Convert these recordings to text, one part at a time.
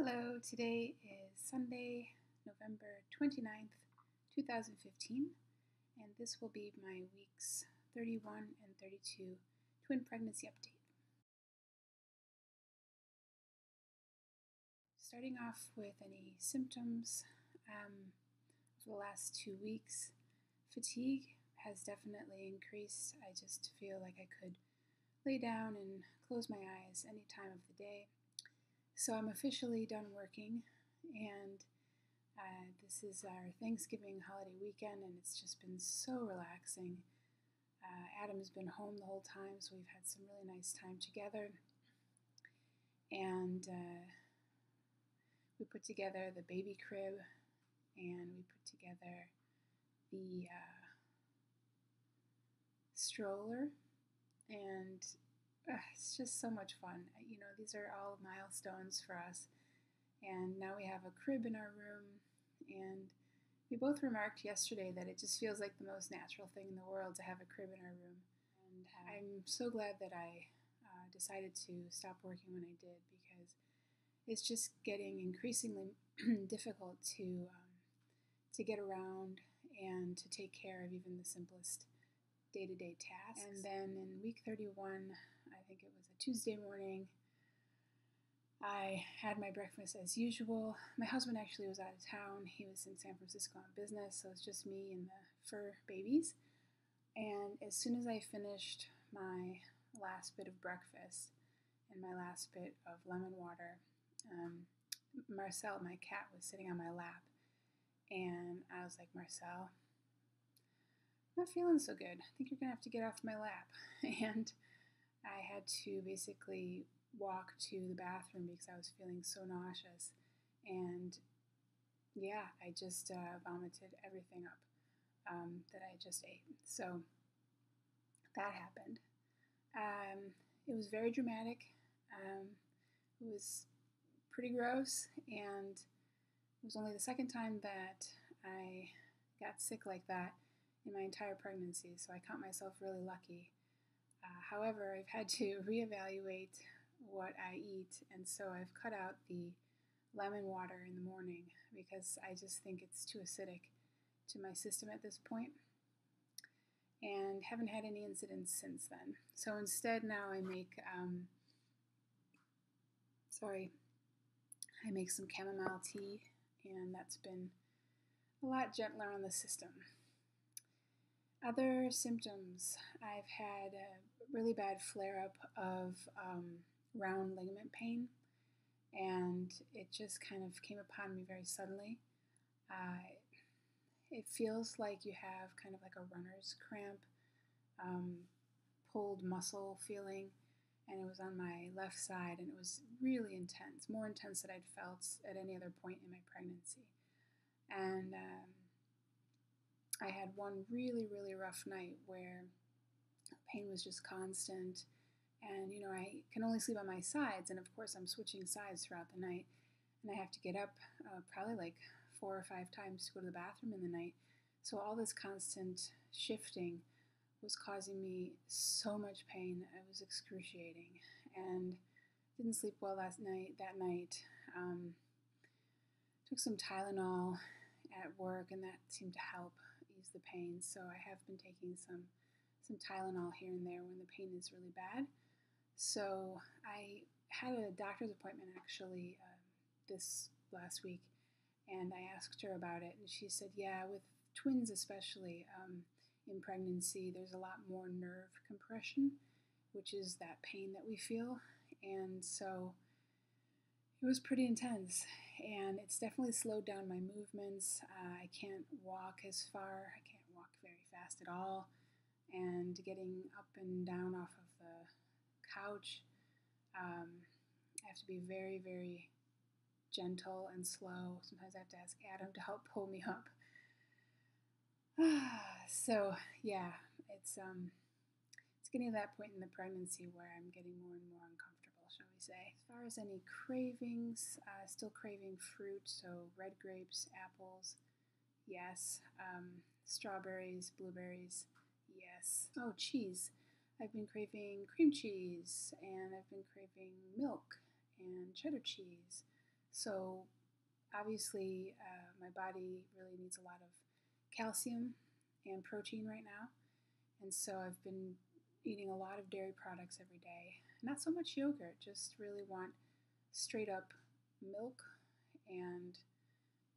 Hello, today is Sunday, November 29th, 2015, and this will be my weeks 31 and 32 twin pregnancy update. Starting off with any symptoms, for the last 2 weeks, fatigue has definitely increased. I just feel like I could lay down and close my eyes any time of the day. So I'm officially done working, and this is our Thanksgiving holiday weekend, and it's just been so relaxing. Adam's been home the whole time, so we've had some really nice time together. And we put together the baby crib, and we put together the stroller, and it's just so much fun. You know, these are all milestones for us. And now we have a crib in our room, and we both remarked yesterday that it just feels like the most natural thing in the world to have a crib in our room. And I'm so glad that I decided to stop working when I did, because it's just getting increasingly difficult to get around and to take care of even the simplest day-to-day tasks. And then in week 31, I think it was a Tuesday morning, I had my breakfast as usual. My husband actually was out of town. He was in San Francisco on business, so it's just me and the fur babies. And as soon as I finished my last bit of breakfast and my last bit of lemon water, Marcel, my cat, was sitting on my lap. And I was like, Marcel, I'm not feeling so good. I think you're going to have to get off my lap. And I had to basically walk to the bathroom because I was feeling so nauseous. And yeah, I just vomited everything up that I just ate. So that happened. It was very dramatic. It was pretty gross, and it was only the second time that I got sick like that in my entire pregnancy, so I count myself really lucky. However, I've had to reevaluate what I eat, and so I've cut out the lemon water in the morning because I just think it's too acidic to my system at this point, and haven't had any incidents since then. So instead now I make some chamomile tea, and that's been a lot gentler on the system. Other symptoms, I've had a really bad flare-up of round ligament pain, and it just kind of came upon me very suddenly. It feels like you have kind of like a runner's cramp, pulled muscle feeling, and it was on my left side, and it was really intense, more intense than I'd felt at any other point in my pregnancy. And I had one really, really rough night where pain was just constant, and you know, I can only sleep on my sides, and of course I'm switching sides throughout the night, and I have to get up probably like 4 or 5 times to go to the bathroom in the night. So all this constant shifting was causing me so much pain. It was excruciating, and didn't sleep well that night. Took some Tylenol at work, and that seemed to help ease the pain. So I have been taking some Tylenol here and there when the pain is really bad. So I had a doctor's appointment actually this last week, and I asked her about it, and she said, yeah, with twins especially, in pregnancy, there's a lot more nerve compression, which is that pain that we feel. And so it was pretty intense, and it's definitely slowed down my movements. I can't walk as far. I can't walk very fast at all, and getting up and down off of the couch, I have to be very, very gentle and slow. Sometimes I have to ask Adam to help pull me up. So yeah, it's getting to that point in the pregnancy where I'm getting more and more uncomfortable, shall we say. As far as any cravings, still craving fruit, so red grapes, apples, yes. Strawberries, blueberries, yes. Oh, cheese. I've been craving cream cheese, and I've been craving milk and cheddar cheese. So obviously, my body really needs a lot of calcium and protein right now, and so I've been eating a lot of dairy products every day. Not so much yogurt, just really want straight up milk and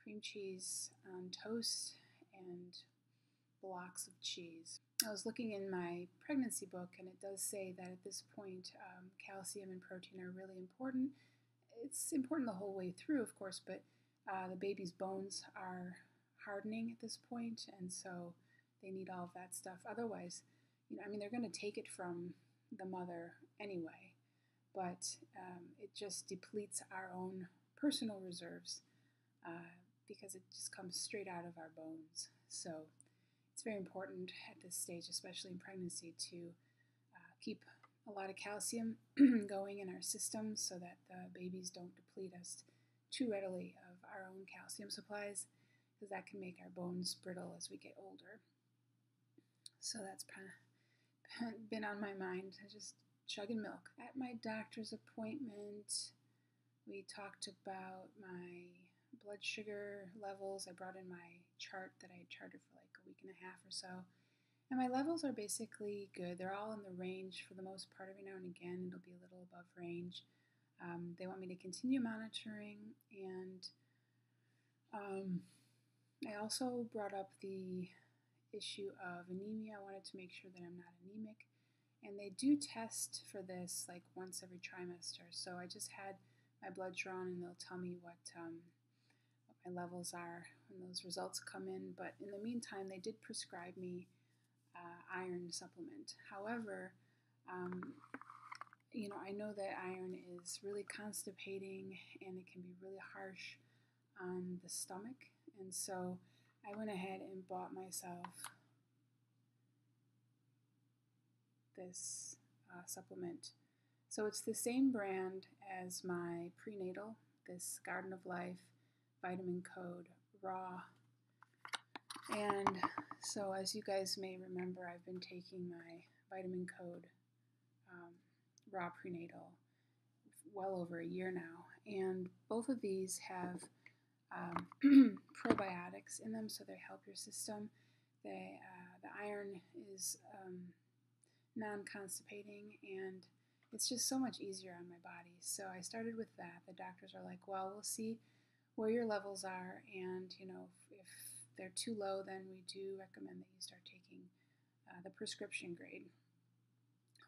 cream cheese on toast and blocks of cheese. I was looking in my pregnancy book, and it does say that at this point, calcium and protein are really important. It's important the whole way through, of course, but the baby's bones are hardening at this point, and so they need all of that stuff. Otherwise, they're going to take it from the mother anyway, but it just depletes our own personal reserves because it just comes straight out of our bones. So it's very important at this stage, especially in pregnancy, to keep a lot of calcium going in our system so that the babies don't deplete us too readily of our own calcium supplies, because that can make our bones brittle as we get older. So that's been on my mind, just chugging milk. At my doctor's appointment, we talked about my blood sugar levels. I brought in my chart that I had charted for like a week and a half or so. And my levels are basically good. They're all in the range for the most part. Every now and again, it'll be a little above range. They want me to continue monitoring, and I also brought up the issue of anemia. I wanted to make sure that I'm not anemic. And they do test for this like once every trimester. So I just had my blood drawn, and they'll tell me what my levels are when those results come in. But in the meantime, they did prescribe me iron supplement. However, I know that iron is really constipating, and it can be really harsh on the stomach. And so I went ahead and bought myself this supplement. So it's the same brand as my prenatal, this Garden of Life vitamin code raw. And so as you guys may remember, I've been taking my vitamin code raw prenatal well over a year now. And both of these have probiotics in them, so they help your system. The iron is non-constipating, and it's just so much easier on my body. So I started with that. The doctors are like, well, we'll see where your levels are, and if they're too low, then we do recommend that you start taking the prescription grade,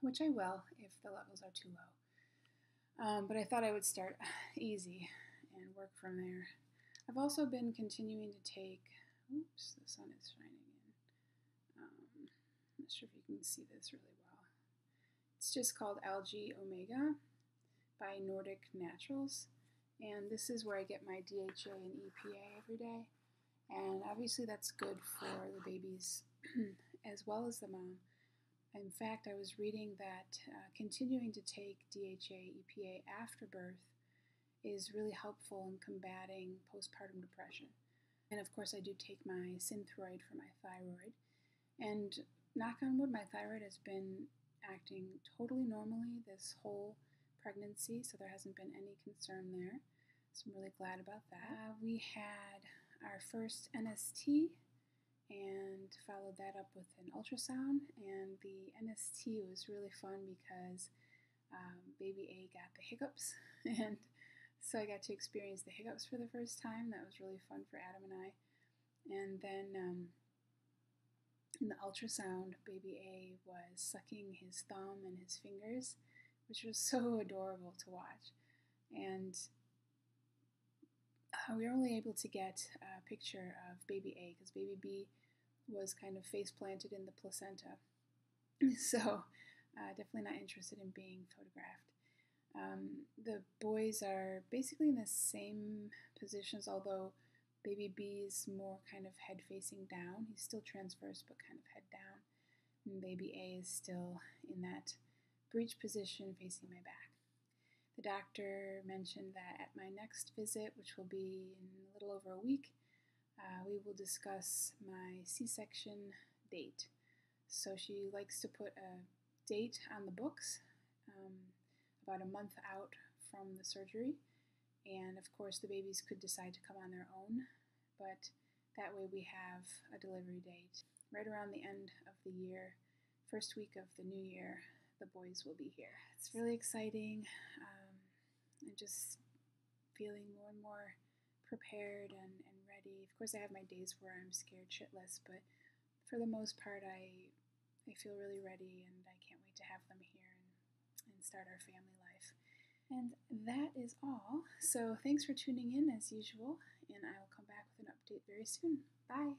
which I will if the levels are too low. But I thought I would start easy and work from there. I've also been continuing to take, oops, the sun is shining in. I'm not sure if you can see this really well. It's just called Algae Omega by Nordic Naturals. And this is where I get my DHA and EPA every day. And obviously that's good for the babies as well as the mom. In fact, I was reading that continuing to take DHA, EPA after birth is really helpful in combating postpartum depression. And of course, I do take my Synthroid for my thyroid. And knock on wood, my thyroid has been acting totally normally this whole pregnancy, so there hasn't been any concern there. So I'm really glad about that. We had our first NST and followed that up with an ultrasound. And the NST was really fun because baby A got the hiccups, and so I got to experience the hiccups for the first time. That was really fun for Adam and I. And then in the ultrasound, baby A was sucking his thumb and his fingers, which was so adorable to watch. And we were only able to get a picture of baby A because baby B was kind of face planted in the placenta. So definitely not interested in being photographed. The boys are basically in the same positions, although baby B is more kind of head facing down. He's still transverse, but kind of head down. And baby A is still in that breech position facing my back. The doctor mentioned that at my next visit, which will be in a little over a week, we will discuss my C-section date. So she likes to put a date on the books about a month out from the surgery, And of course, the babies could decide to come on their own, but that way we have a delivery date. Right around the end of the year, first week of the new year, the boys will be here. It's really exciting. I'm just feeling more and more prepared and ready. Of course, I have my days where I'm scared shitless, but for the most part, I feel really ready, and I can't wait to have them here and start our family life. And that is all. So thanks for tuning in as usual, and I will come back with an update very soon. Bye.